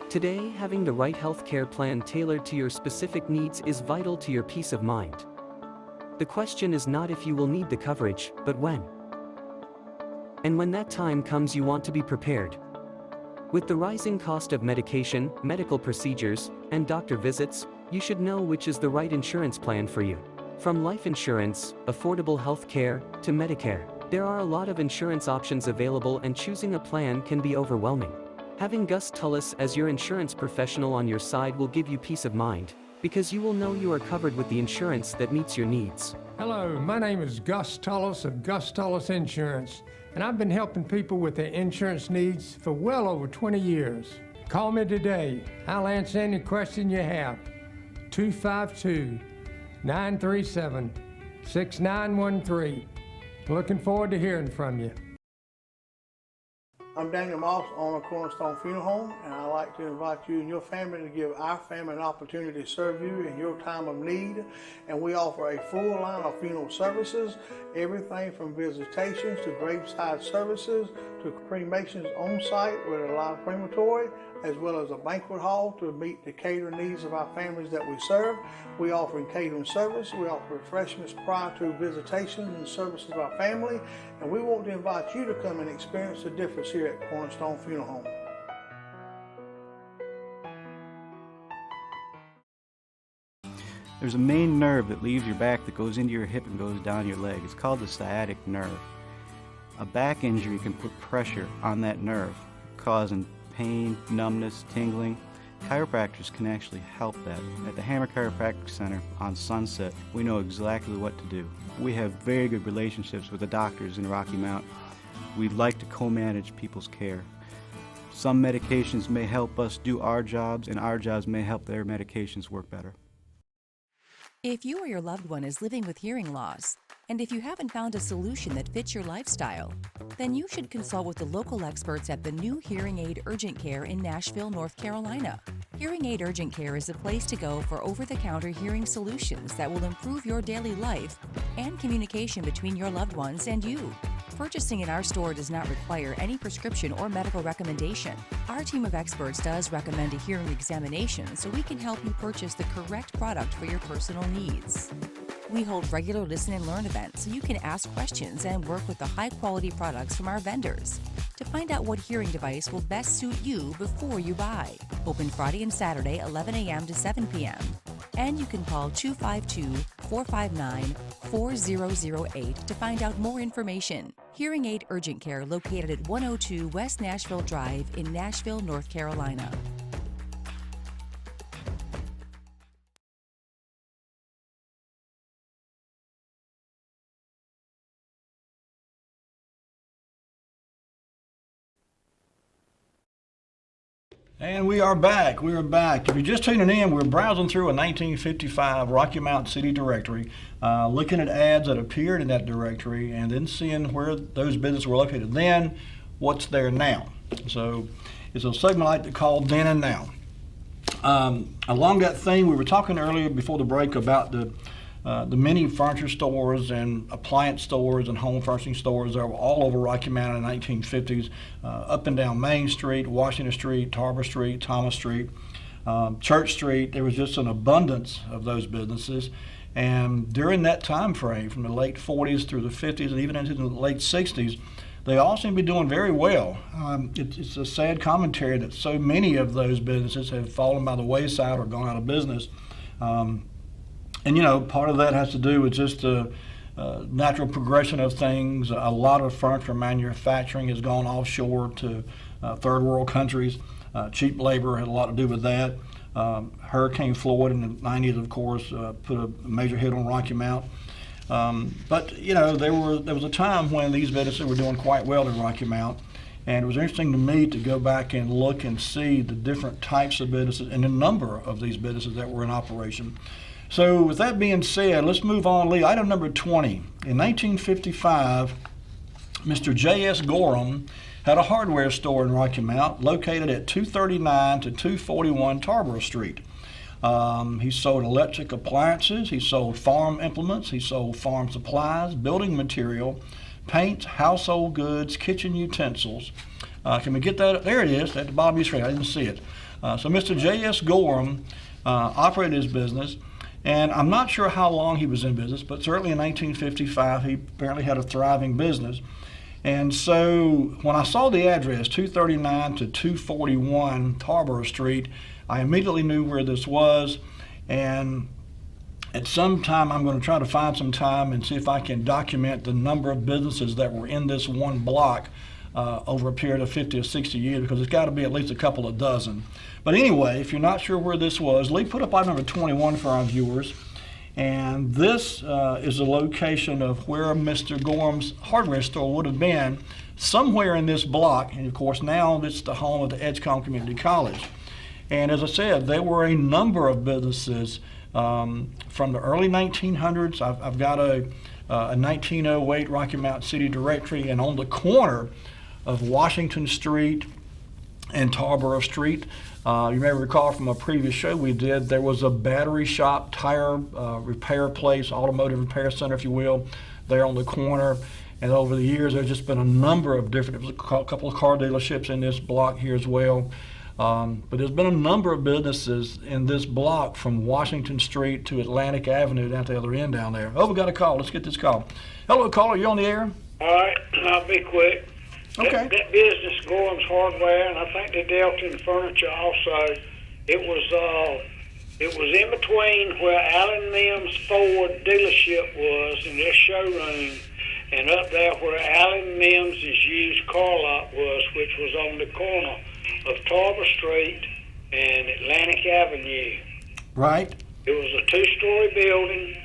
Today, having the right healthcare plan tailored to your specific needs is vital to your peace of mind. The question is not if you will need the coverage, but when. And when that time comes, you want to be prepared. With the rising cost of medication, medical procedures, and doctor visits, you should know which is the right insurance plan for you. From life insurance, affordable health care, to Medicare, there are a lot of insurance options available, and choosing a plan can be overwhelming. Having Gus Tullis as your insurance professional on your side will give you peace of mind, because you will know you are covered with the insurance that meets your needs. Hello, my name is Gus Tullis of Gus Tullis Insurance, and I've been helping people with their insurance needs for well over 20 years. Call me today. I'll answer any question you have. 252-937-6913. Looking forward to hearing from you. I'm Daniel Moss, owner of Cornerstone Funeral Home, and I'd like to invite you and your family to give our family an opportunity to serve you in your time of need. And we offer a full line of funeral services, everything from visitations to graveside services to cremations on site with a live crematory, as well as a banquet hall to meet the catering needs of our families that we serve. We offer catering service. We offer refreshments prior to visitations and services of our family. And we want to invite you to come and experience the difference here at Cornerstone Funeral Home. There's a main nerve that leaves your back that goes into your hip and goes down your leg. It's called the sciatic nerve. A back injury can put pressure on that nerve, causing pain, numbness, tingling. Chiropractors can actually help that. At the Hammer Chiropractic Center on Sunset, we know exactly what to do. We have very good relationships with the doctors in Rocky Mount. We like to co-manage people's care. Some medications may help us do our jobs, and our jobs may help their medications work better. If you or your loved one is living with hearing loss, and if you haven't found a solution that fits your lifestyle, then you should consult with the local experts at the new Hearing Aid Urgent Care in Nashville, North Carolina. Hearing Aid Urgent Care is a place to go for over-the-counter hearing solutions that will improve your daily life and communication between your loved ones and you. Purchasing in our store does not require any prescription or medical recommendation. Our team of experts does recommend a hearing examination so we can help you purchase the correct product for your personal needs. We hold regular listen and learn events so you can ask questions and work with the high-quality products from our vendors to find out what hearing device will best suit you before you buy. Open Friday and Saturday, 11 a.m. to 7 p.m. And you can call 252-459-4008 to find out more information. Hearing Aid Urgent Care located at 102 West Nashville Drive in Nashville, North Carolina. And we are back. We are back. If you're just tuning in, we're browsing through a 1955 Rocky Mount City directory, looking at ads that appeared in that directory, and then seeing where those businesses were located then, what's there now. So it's a segment I like to call Then and Now. Along that theme, we were talking earlier before the break about the many furniture stores and appliance stores and home furnishing stores that were all over Rocky Mount in the 1950s, up and down Main Street, Washington Street, Tarver Street, Thomas Street, Church Street. There was just an abundance of those businesses. And during that time frame, from the late 40s through the 50s and even into the late 60s, they all seem to be doing very well. It's a sad commentary that so many of those businesses have fallen by the wayside or gone out of business. And, you know, part of that has to do with just the natural progression of things. A lot of furniture manufacturing has gone offshore to third world countries. Cheap labor had a lot to do with that. Hurricane Floyd in the 90s, of course, put a major hit on Rocky Mount. But, you know, there was a time when these businesses were doing quite well in Rocky Mount. And it was interesting to me to go back and look and see the different types of businesses and the number of these businesses that were in operation. So with that being said, let's move on, Lee. Item number 20. In 1955, Mr. J.S. Gorham had a hardware store in Rocky Mount located at 239 to 241 Tarboro Street. He sold electric appliances, he sold farm implements, he sold farm supplies, building material, paint, household goods, kitchen utensils. Can we get that? There it is at the bottom of your screen. I didn't see it. So Mr. J.S. Gorham operated his business. And I'm not sure how long he was in business, but certainly in 1955, he apparently had a thriving business. And so when I saw the address, 239 to 241 Tarboro Street, I immediately knew where this was. And at some time, I'm going to try to find some time and see if I can document the number of businesses that were in this one block over a period of 50 or 60 years, because it's got to be at least a couple of dozen. But anyway, if you're not sure where this was, Lee, put up item number 21 for our viewers. And this is the location of where Mr. Gorham's hardware store would have been, somewhere in this block. And of course, now it's the home of the Edgecombe Community College. And as I said, there were a number of businesses from the early 1900s. I've got a 1908 Rocky Mount City directory, and on the corner of Washington Street and Tarboro Street, you may recall from a previous show we did, there was a battery shop, tire repair place, automotive repair center, if you will, there on the corner. And over the years, there's just been a number of different, there was a couple of car dealerships in this block here as well. But there's been a number of businesses in this block from Washington Street to Atlantic Avenue down to the other end down there. Oh, we got a call. Let's get this call. Hello, caller. You on the air? All right, I'll be quick. Okay. That business, Gorham's Hardware, and I think they dealt in furniture also. It was in between where Allen Mims Ford dealership was in their showroom, and up there where Allen Mims' used car lot was, which was on the corner of Tarboro Street and Atlantic Avenue. Right. It was a two-story building,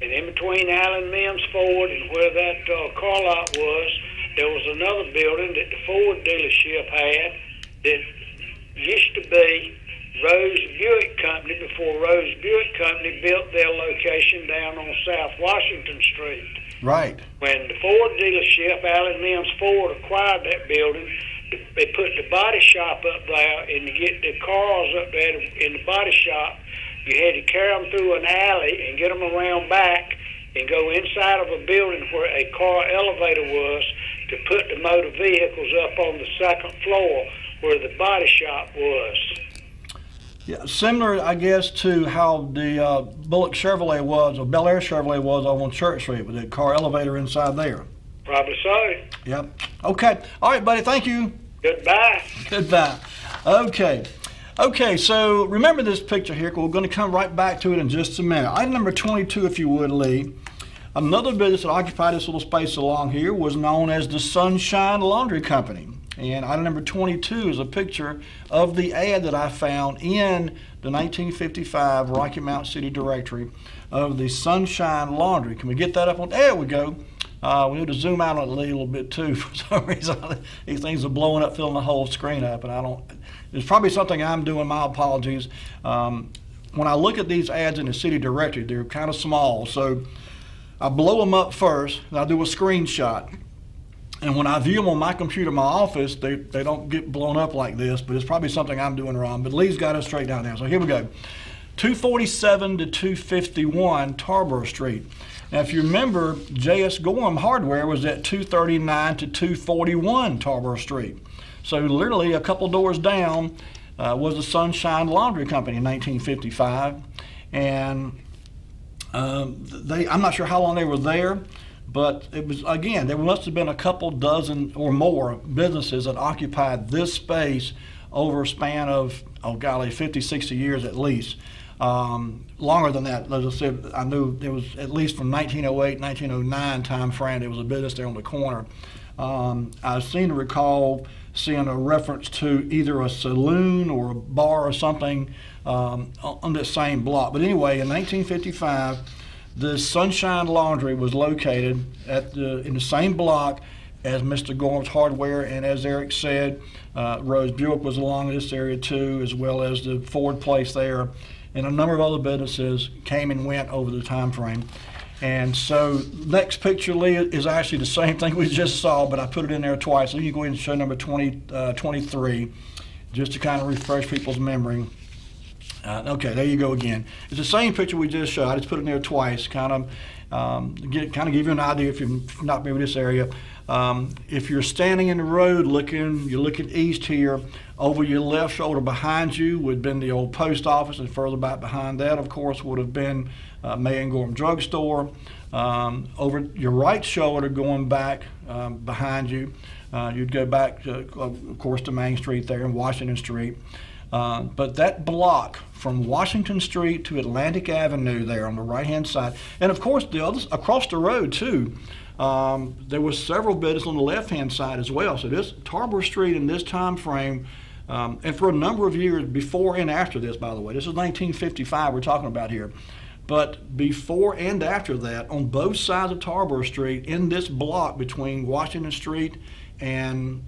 and in between Allen Mims Ford and where that car lot was, there was another building that the Ford dealership had that used to be Rose Buick Company before Rose Buick Company built their location down on South Washington Street. Right. When the Ford dealership, Allen Mims Ford, acquired that building, they put the body shop up there, and to get the cars up there in the body shop, you had to carry them through an alley and get them around back and go inside of a building where a car elevator was to put the motor vehicles up on the second floor where the body shop was. Yeah, similar, I guess, to how the Bullock Chevrolet was, or Bel Air Chevrolet was over on Church Street with the car elevator inside there. Probably so. Yep. Okay. All right, buddy. Thank you. Goodbye. Goodbye. Okay, so remember this picture here. We're going to come right back to it in just a minute. Item number 22, if you would, Lee. Another business that occupied this little space along here was known as the Sunshine Laundry Company. And item number 22 is a picture of the ad that I found in the 1955 Rocky Mount City directory of the Sunshine Laundry. Can we get that up on? There we go. We need to zoom out on it a little bit too. For some reason, these things are blowing up, filling the whole screen up, and it's probably something I'm doing. My apologies. When I look at these ads in the city directory, they're kind of small, so I blow them up first, and I do a screenshot. And when I view them on my computer in my office, they don't get blown up like this, but it's probably something I'm doing wrong. But Lee's got us straight down there. So here we go. 247 to 251 Tarboro Street. Now, if you remember, J.S. Gorham Hardware was at 239 to 241 Tarboro Street. So literally a couple doors down was the Sunshine Laundry Company in 1955. And I'm not sure how long they were there, but it was, again, there must have been a couple dozen or more businesses that occupied this space over a span of, 50, 60 years at least. Longer than that. As I said, I knew there was at least from 1908, 1909 time frame, there was a business there on the corner. I seem to recall seeing a reference to either a saloon or a bar or something on that same block. But anyway, in 1955, the Sunshine Laundry was located in the same block as Mr. Gorham's Hardware, and as Eric said, Rose Buick was along this area too, as well as the Ford place there, and a number of other businesses came and went over the time frame. And so next picture, Lee, is actually the same thing we just saw, but I put it in there twice. So you can go ahead and show number 23, just to kind of refresh people's memory. Okay, there you go again. It's the same picture we just showed. I just put it in there twice, kind of give you an idea if you're not familiar with this area. If you're standing in the road you're looking east here, over your left shoulder behind you would have been the old post office, and further back behind that, of course, would have been May and Gorham Drug Store. Over your right shoulder going back behind you, you'd go back, of course, to Main Street there and Washington Street. But that block from Washington Street to Atlantic Avenue there on the right-hand side, and of course the others across the road too, There were several businesses on the left-hand side as well. So this Tarboro Street in this time frame, and for a number of years before and after this, by the way, this is 1955 we're talking about here. But before and after that, on both sides of Tarboro Street, in this block between Washington Street and,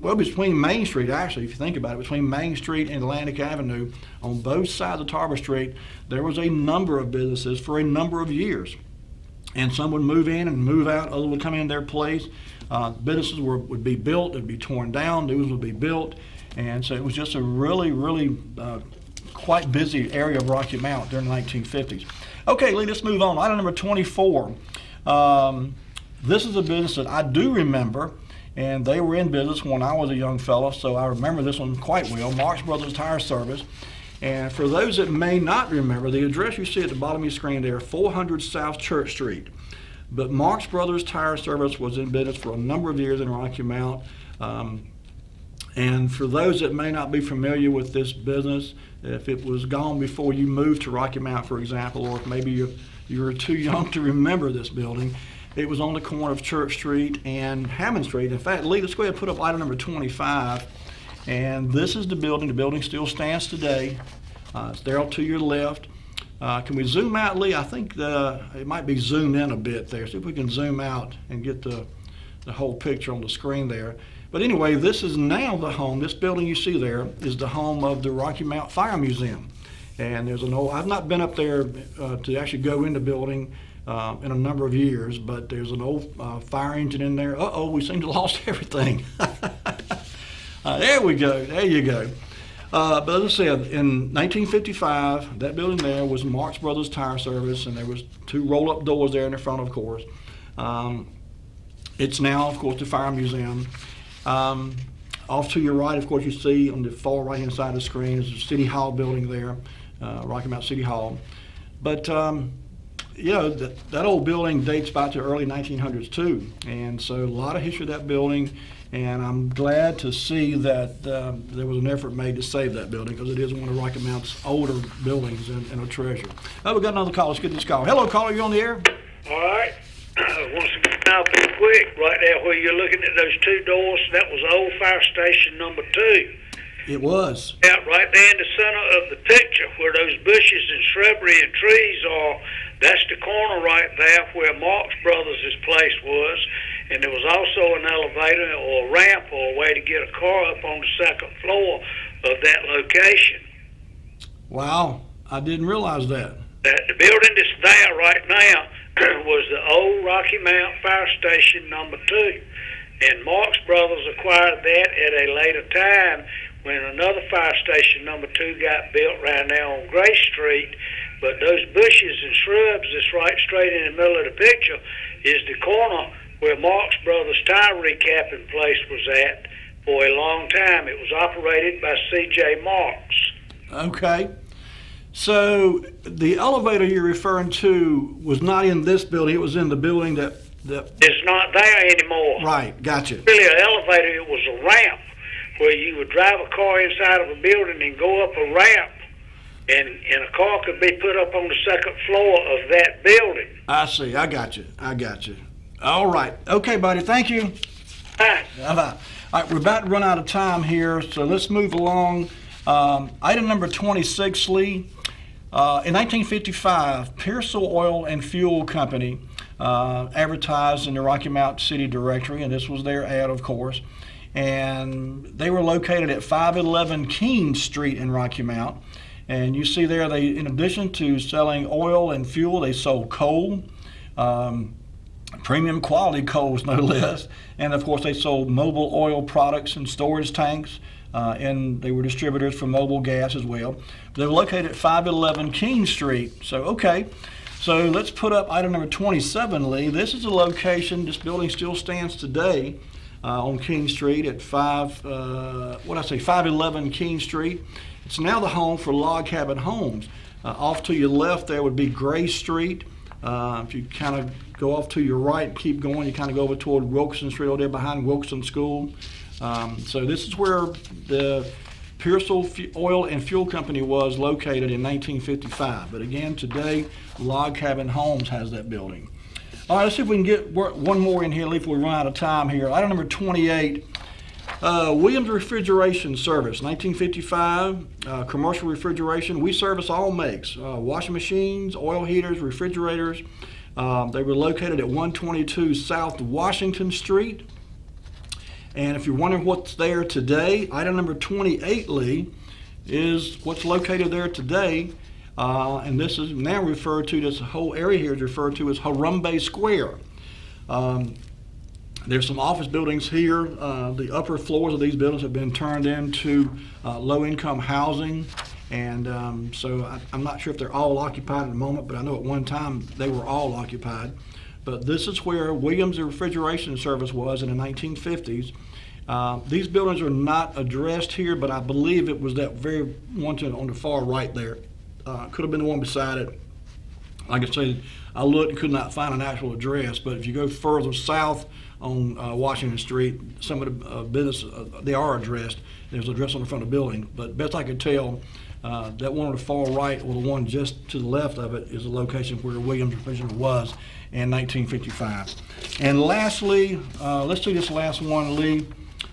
between Main Street, actually, if you think about it, between Main Street and Atlantic Avenue, on both sides of Tarboro Street, there was a number of businesses for a number of years. And some would move in and move out, others would come in their place. Businesses would be built, they'd be torn down, new ones would be built. And so it was just a really, really quite busy area of Rocky Mount during the 1950s. Okay, Lee, let's move on. Item number 24. This is a business that I do remember, and they were in business when I was a young fellow, so I remember this one quite well, Marx Brothers Tire Service. And for those that may not remember, the address you see at the bottom of your screen there, 400 South Church Street. But Marx Brothers Tire Service was in business for a number of years in Rocky Mount. And for those that may not be familiar with this business, if it was gone before you moved to Rocky Mount, for example, or if maybe you were too young to remember this building, it was on the corner of Church Street and Hammond Street. In fact, Lee, let's go ahead and put up item number 25. And this is the building. The building still stands today. It's there to your left. Can we zoom out, Lee? I think it might be zoomed in a bit there. See if we can zoom out and get the whole picture on the screen there. But anyway, this is now the home. This building you see there is the home of the Rocky Mount Fire Museum. And there's an old, I've not been up there to actually go in the building in a number of years, but there's an old fire engine in there. We seem to have lost everything. There we go. There you go. But as I said, in 1955, that building there was Marx Brothers Tire Service, and there was 2 roll-up doors there in the front, of course. It's now, of course, the Fire Museum. Off to your right, of course, you see on the far right-hand side of the screen is the City Hall building there, Rocky Mount City Hall. But that old building dates back to the early 1900s too, and so a lot of history of that building. And I'm glad to see that there was an effort made to save that building, because it is one of Rocky Mount's older buildings and a treasure. We've got another call. Let's get this call. Hello, caller. You on the air? All right. Once again, I'll be quick. Right there where you're looking at those 2 doors, that was old fire station number 2. It was. Yeah, right there in the center of the picture where those bushes and shrubbery and trees are. That's the corner right there where Marx Brothers' place was. And there was also an elevator or a ramp or a way to get a car up on the 2nd floor of that location. Wow, I didn't realize that. The building that's there right now was the old Rocky Mount Fire Station number 2. And Marx Brothers acquired that at a later time when another fire station number 2 got built right now on Gray Street. But those bushes and shrubs that's right straight in the middle of the picture is the corner where Marx Brothers Tire Recapping Place was at for a long time. It was operated by C.J. Marx. Okay. So the elevator you're referring to was not in this building. It was in the building that it's not there anymore. Right, gotcha. Really an elevator, it was a ramp where you would drive a car inside of a building and go up a ramp, and a car could be put up on the 2nd floor of that building. I see. I got you. All right. Okay, buddy. Thank you. Bye. All right, we're about to run out of time here, so let's move along. Item number 26, Lee. In 1955, Pearsall Oil and Fuel Company advertised in the Rocky Mount City Directory, and this was their ad, of course. And they were located at 511 Keene Street in Rocky Mount. And you see there, they, in addition to selling oil and fuel, they sold coal, premium quality coals, no less. And of course, they sold mobile oil products and storage tanks. And they were distributors for mobile gas as well. They were located at 511 Keene Street. So let's put up item number 27, Lee. This is a location, this building still stands today on Keene Street at 511 Keene Street. It's now the home for Log Cabin Homes. Off to your left there would be Gray Street. If you kind of go off to your right and keep going, you kind of go over toward Wilkinson Street over there behind Wilkinson School. So this is where the Pearsall Oil and Fuel Company was located in 1955. But again, today, Log Cabin Homes has that building. All right, let's see if we can get one more in here before we run out of time here. Item number 28, Williams Refrigeration Service, 1955, commercial refrigeration. We service all makes, washing machines, oil heaters, refrigerators. They were located at 122 South Washington Street. And if you're wondering what's there today, item number 28, Lee, is what's located there today. And this is now referred to, this whole area here is referred to as Harambe Square. There's some office buildings here. The upper floors of these buildings have been turned into low-income housing. And so I'm not sure if they're all occupied at the moment, but I know at one time they were all occupied. But this is where Williams Refrigeration Service was in the 1950s. These buildings are not addressed here, but I believe it was that very one on the far right there. Could have been the one beside it. Like I said, I looked and could not find an actual address, but if you go further south on Washington Street, some of the businesses, they are addressed. There's an address on the front of the building, but best I could tell, that one on the far right, or the one just to the left of it, is the location where Williams Refrigeration was in 1955. And lastly, let's do this last one, Lee.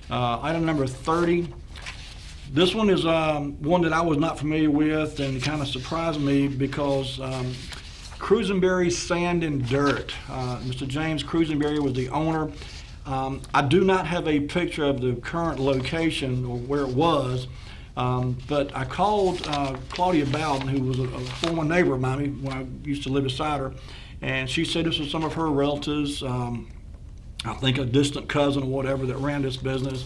Item number 30. This one is one that I was not familiar with, and it kind of surprised me because Cruisenberry Sand and Dirt. Mr. James Cruisenberry was the owner. I do not have a picture of the current location or where it was, but I called Claudia Bowden, who was a former neighbor of mine when I used to live beside her, and she said this was some of her relatives, I think a distant cousin or whatever, that ran this business.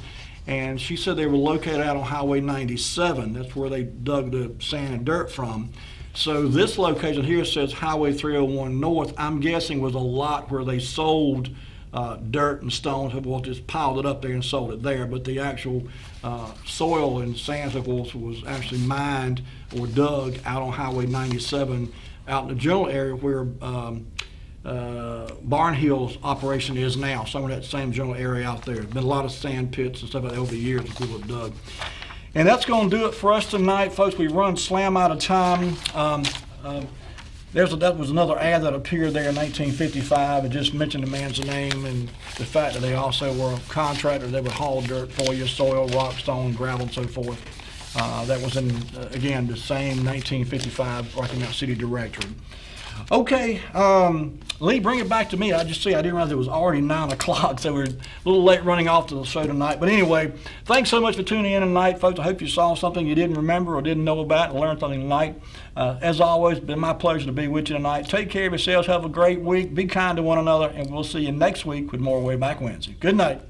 And she said they were located out on Highway 97. That's where they dug the sand and dirt from. So this location here says Highway 301 North. I'm guessing was a lot where they sold dirt and stones. Well, just piled it up there and sold it there. But the actual soil and sand was actually mined or dug out on Highway 97 out in the general area where Barnhill's operation is now, some of that same general area out there. There's been a lot of sand pits and stuff like that over the years that people have dug. And that's going to do it for us tonight, folks. We run slam out of time. That was another ad that appeared there in 1955. It just mentioned the man's name and the fact that they also were a contractor. They would haul dirt for you, soil, rock, stone, gravel, and so forth. That was in, again, the same 1955 Rocky Mount City Directory. Okay, Lee, bring it back to me. I didn't realize it was already 9 o'clock, so we're a little late running off to the show tonight. But anyway, thanks so much for tuning in tonight, folks. I hope you saw something you didn't remember or didn't know about and learned something tonight. As always, it's been my pleasure to be with you tonight. Take care of yourselves. Have a great week. Be kind to one another, and we'll see you next week with more Wayback Wednesday. Good night.